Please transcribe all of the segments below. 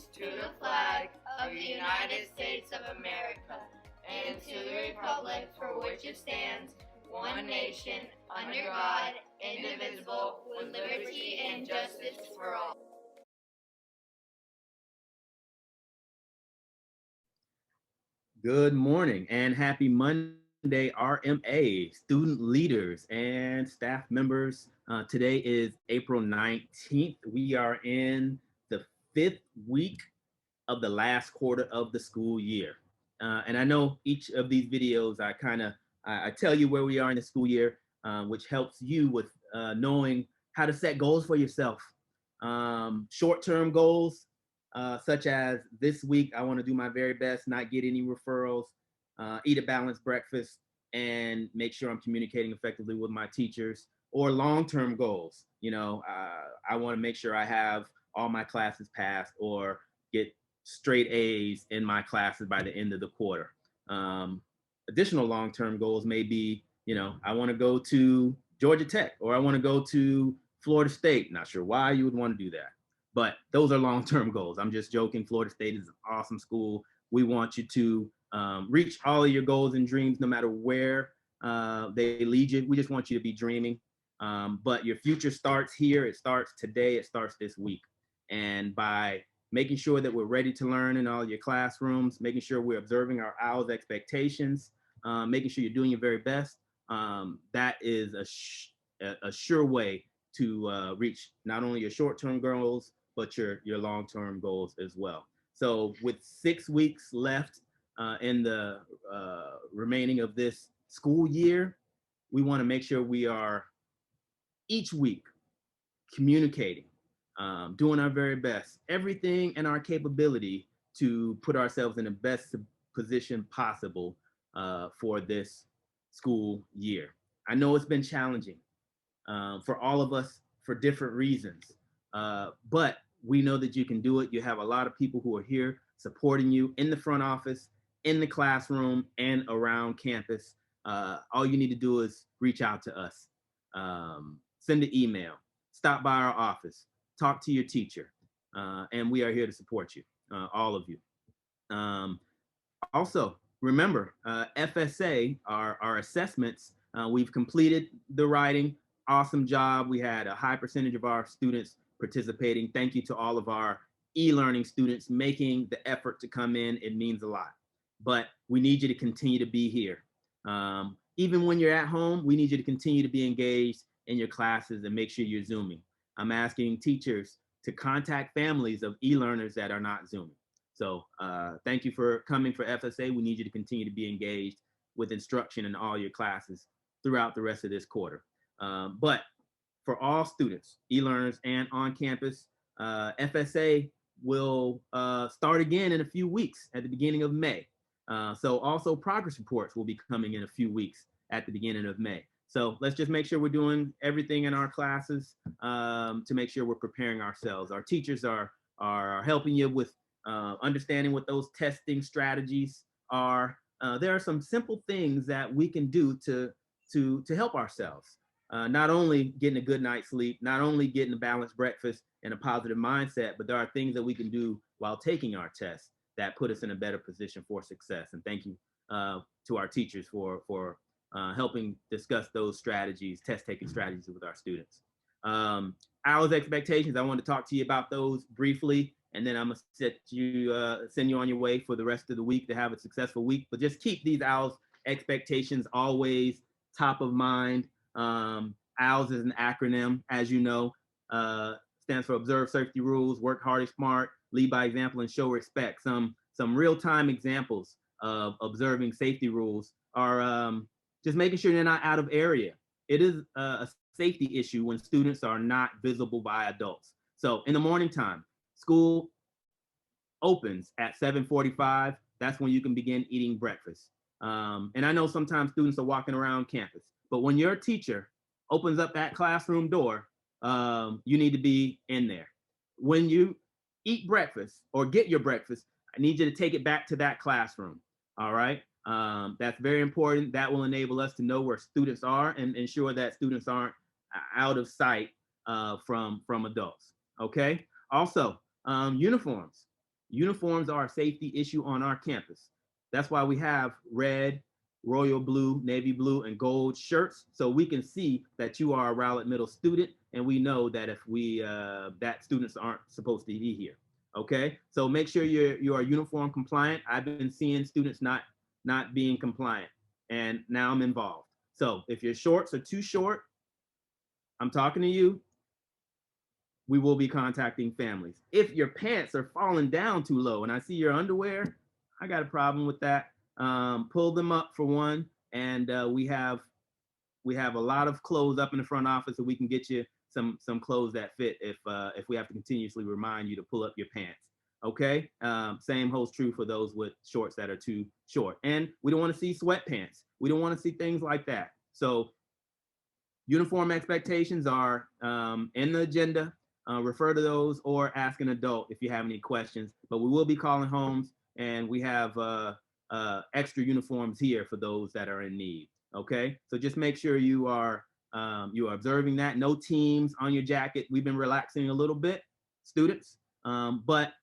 allegiance to the flag of the United States of America and to the republic for which it stands, one nation, under God, indivisible, with liberty and justice for all. Good morning and happy Monday, RMA student leaders and staff members. Today is April 19th. We are in the 5th week of the last quarter of the school year. And I know each of these videos, I tell you where we are in the school year, which helps you with knowing how to set goals for yourself. Short-term goals, such as this week, I want to do my very best, not get any referrals, eat a balanced breakfast, and make sure I'm communicating effectively with my teachers. Or long-term goals, I want to make sure I have all my classes passed or get straight A's in my classes by the end of the quarter. Additional long-term goals may be, I want to go to Georgia Tech or I want to go to Florida State. Not sure why you would want to do that, but those are long-term goals. I'm just joking. Florida State is an awesome school. We want you to reach all of your goals and dreams, no matter where they lead you. We just want you to be dreaming. But your future starts here. It starts today. It starts this week. And by making sure that we're ready to learn in all your classrooms, making sure we're observing our OWL's expectations, making sure you're doing your very best, that is a sure way to reach not only your short-term goals, but your long-term goals as well. So with 6 weeks left in the remaining of this school year, we want to make sure we are each week communicating, doing our very best, everything in our capability to put ourselves in the best position possible for this school year. I know it's been challenging for all of us for different reasons, but we know that you can do it. You have a lot of people who are here supporting you in the front office, in the classroom, and around campus. All you need to do is reach out to us, send an email, stop by our office, talk to your teacher, and we are here to support you, all of you. Also, remember, FSA, our assessments, we've completed the writing. Awesome job. We had a high percentage of our students participating. Thank you to all of our e-learning students making the effort to come in. It means a lot. But we need you to continue to be here. Even when you're at home, we need you to continue to be engaged in your classes and make sure you're Zooming. I'm asking teachers to contact families of e-learners that are not Zooming. So thank you for coming for FSA. We need you to continue to be engaged with instruction in all your classes throughout the rest of this quarter. But for all students, e-learners and on campus, FSA will start again in a few weeks at the beginning of May. So also progress reports will be coming in a few weeks at the beginning of May. So let's just make sure we're doing everything in our classes to make sure we're preparing ourselves. Our teachers are helping you with understanding what those testing strategies are. There are some simple things that we can do to help ourselves. Not only getting a good night's sleep, not only getting a balanced breakfast and a positive mindset, but there are things that we can do while taking our tests that put us in a better position for success. And thank you to our teachers for helping discuss those strategies, test-taking strategies with our students. OWL's expectations, I want to talk to you about those briefly, and then I'm going to send you on your way for the rest of the week to have a successful week. But just keep these OWL's expectations always top of mind. OWLS is an acronym, as you know, stands for Observe Safety Rules, Work Hard and Smart, Lead by Example, and Show Respect. Some real-time examples of observing safety rules are just making sure they're not out of area. It is a safety issue when students are not visible by adults. So in the morning time, school opens at 7:45. That's when you can begin eating breakfast. And I know sometimes students are walking around campus, but when your teacher opens up that classroom door, you need to be in there. When you eat breakfast or get your breakfast, I need you to take it back to that classroom. All right. That's very important. That will enable us to know where students are and ensure that students aren't out of sight from adults. Okay. Also, uniforms. Uniforms are a safety issue on our campus. That's why we have red, royal blue, navy blue, and gold shirts, so we can see that you are a Rowlett Middle student, and we know that if we that students aren't supposed to be here. Okay, so make sure you are uniform compliant. I've been seeing students not being compliant, and now I'm involved. So if your shorts are too short, I'm talking to you. We will be contacting families. If your pants are falling down too low and I see your underwear, I got a problem with that. Pull them up for one, and we have a lot of clothes up in the front office, so we can get you some clothes that fit if we have to continuously remind you to pull up your pants. Okay. Same holds true for those with shorts that are too short, and we don't want to see sweatpants. We don't want to see things like that. So uniform expectations are in the agenda. Refer to those or ask an adult if you have any questions. But we will be calling homes, and we have extra uniforms here for those that are in need. Okay, so just make sure you are observing that. No teams on your jacket. We've been relaxing a little bit, students, but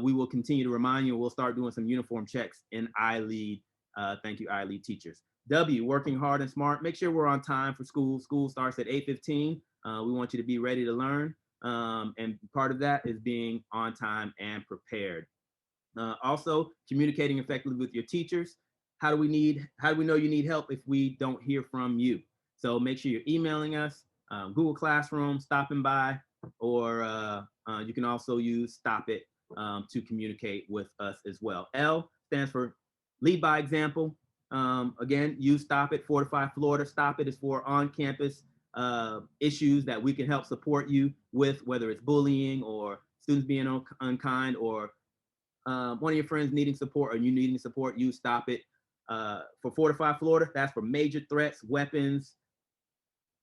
we will continue to remind you. We'll start doing some uniform checks in iLead. Thank you, iLead teachers. W, working hard and smart. Make sure we're on time for school. School starts at 8:15. We want you to be ready to learn. And part of that is being on time and prepared. Also, communicating effectively with your teachers. How do we know you need help if we don't hear from you? So make sure you're emailing us, Google Classroom, stopping by, or you can also use Stop It to communicate with us as well. L stands for lead by example. Again, use Stop It, Fortify Florida. Stop It is for on-campus issues that we can help support you with, whether it's bullying or students being unkind, or one of your friends needing support or you needing support. Use Stop It. For Fortify Florida, that's for major threats, weapons,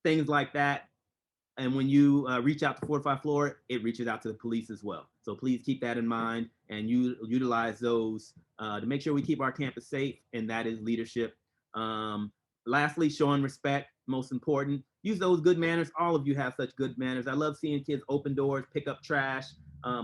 things like that. And when you reach out to Fortify Florida, it reaches out to the police as well. So please keep that in mind and utilize those to make sure we keep our campus safe, and that is leadership. Lastly, showing respect, most important. Use those good manners. All of you have such good manners. I love seeing kids open doors, pick up trash,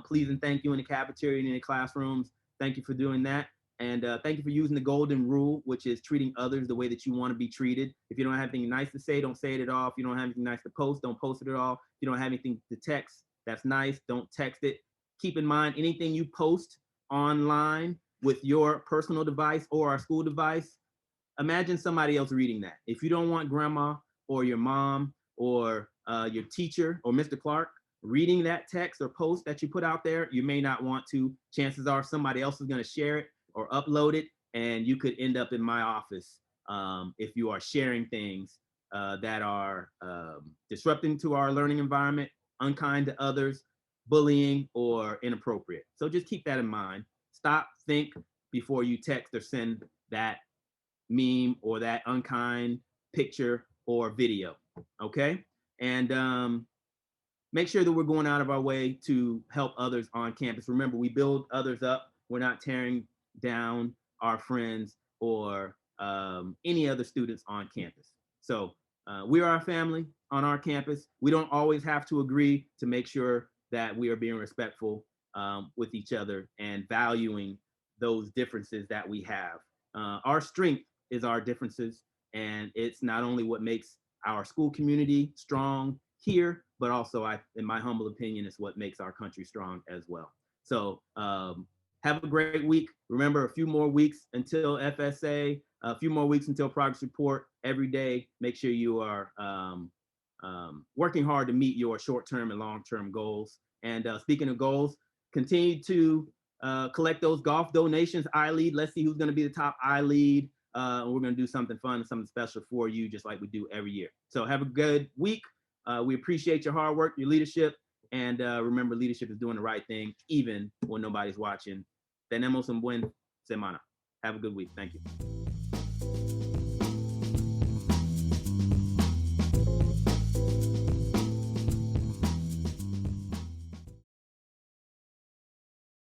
please and thank you in the cafeteria and in the classrooms. Thank you for doing that. And thank you for using the golden rule, which is treating others the way that you want to be treated. If you don't have anything nice to say, don't say it at all. If you don't have anything nice to post, don't post it at all. If you don't have anything to text that's nice, don't text it. Keep in mind, anything you post online with your personal device or our school device, imagine somebody else reading that. If you don't want grandma or your mom or your teacher or Mr. Clark reading that text or post that you put out there, you may not want to. Chances are somebody else is going to share it or upload it, and you could end up in my office if you are sharing things that are disrupting to our learning environment, unkind to others, bullying, or inappropriate. So just keep that in mind. Stop, think before you text or send that meme or that unkind picture or video, okay? And make sure that we're going out of our way to help others on campus. Remember, we build others up. We're not tearing down our friends or any other students on campus. So we are a family on our campus. We don't always have to agree to make sure that we are being respectful with each other and valuing those differences that we have. Our strength is our differences, and it's not only what makes our school community strong here, but also, in my humble opinion, it's what makes our country strong as well. So have a great week. Remember, a few more weeks until FSA, a few more weeks until progress report. Every day, make sure you are working hard to meet your short-term and long-term goals. And speaking of goals, continue to collect those golf donations. iLead, let's see who's going to be the top iLead. We're going to do something fun and something special for you, just like we do every year. So have a good week. We appreciate your hard work, your leadership, and remember, leadership is doing the right thing, even when nobody's watching. Tenemos un buen semana. Have a good week. Thank you.